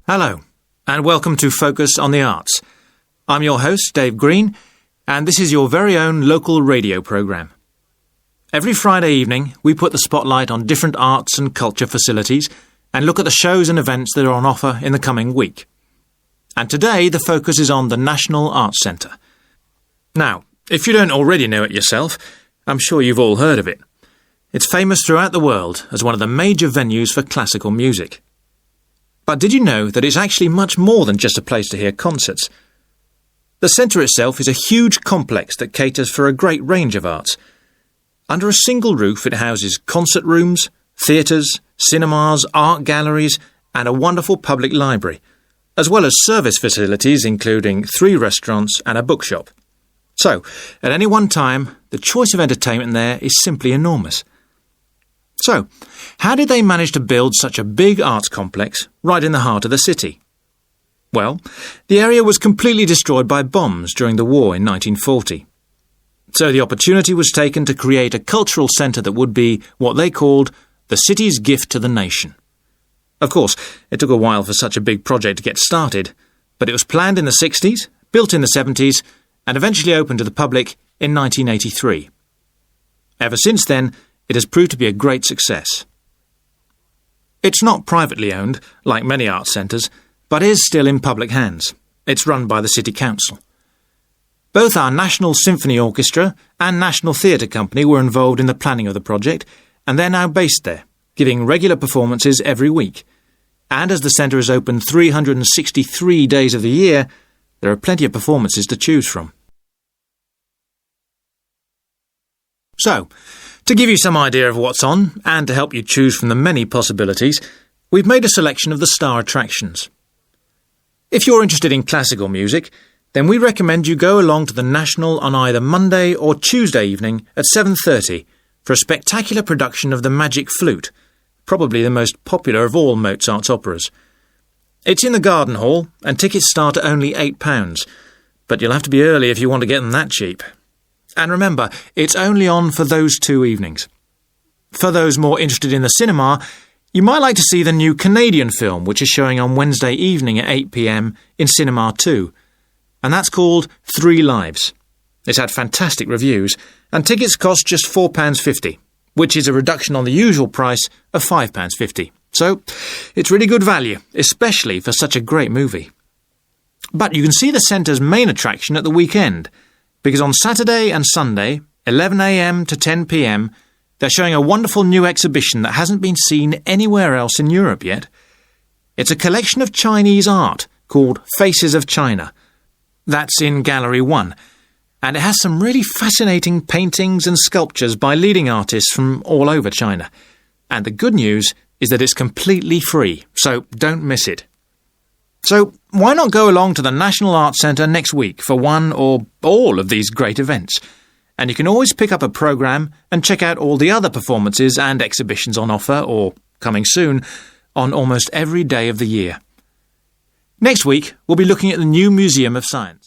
Hello, and welcome to Focus on the Arts. I'm your host, Dave Green, and this is your very own local radio programme. Every Friday evening, we put the spotlight on different arts and culture facilities and look at the shows and events that are on offer in the coming week. And today, the focus is on the National Arts Centre. Now, if you don't already know it yourself, I'm sure you've all heard of it. It's famous throughout the world as one of the major venues for classical music. But did you know that it's actually much more than just a place to hear concerts? The centre itself is a huge complex that caters for a great range of arts. Under a single roof it houses concert rooms, theatres, cinemas, art galleries and a wonderful public library, as well as service facilities including 3 restaurants and a bookshop. So, at any one time, the choice of entertainment there is simply enormous. So, how did they manage to build such a big arts complex right in the heart of the city? Well, the area was completely destroyed by bombs during the war in 1940. So the opportunity was taken to create a cultural centre that would be what they called the city's gift to the nation. Of course, it took a while for such a big project to get started, but it was planned in the 60s, built in the 70s, and eventually opened to the public in 1983. Ever since then, it has proved to be a great success. It's not privately owned, like many arts centres, but is still in public hands. It's run by the City Council. Both our National Symphony Orchestra and National Theatre Company were involved in the planning of the project, and they're now based there, giving regular performances every week. And as the centre is open 363 days of the year, there are plenty of performances to choose from. So, to give you some idea of what's on, and to help you choose from the many possibilities, we've made a selection of the star attractions. If you're interested in classical music, then we recommend you go along to the National on either Monday or Tuesday evening at 7:30 for a spectacular production of The Magic Flute, probably the most popular of all Mozart's operas. It's in the Garden Hall, and tickets start at only £8, but you'll have to be early if you want to get them that cheap. And remember, it's only on for those 2 evenings. For those more interested in the cinema, you might like to see the new Canadian film, which is showing on Wednesday evening at 8 p.m. in Cinema 2. And that's called 3 Lives. It's had fantastic reviews, and tickets cost just £4.50, which is a reduction on the usual price of £5.50. So, it's really good value, especially for such a great movie. But you can see the centre's main attraction at the weekend, because on Saturday and Sunday, 11 a.m. to 10 p.m, they're showing a wonderful new exhibition that hasn't been seen anywhere else in Europe yet. It's a collection of Chinese art called Faces of China. That's in Gallery 1, and it has some really fascinating paintings and sculptures by leading artists from all over China. And the good news is that it's completely free, so don't miss it. So, why not go along to the National Arts Centre next week for one or all of these great events? And you can always pick up a programme and check out all the other performances and exhibitions on offer, or coming soon, on almost every day of the year. Next week, we'll be looking at the new Museum of Science.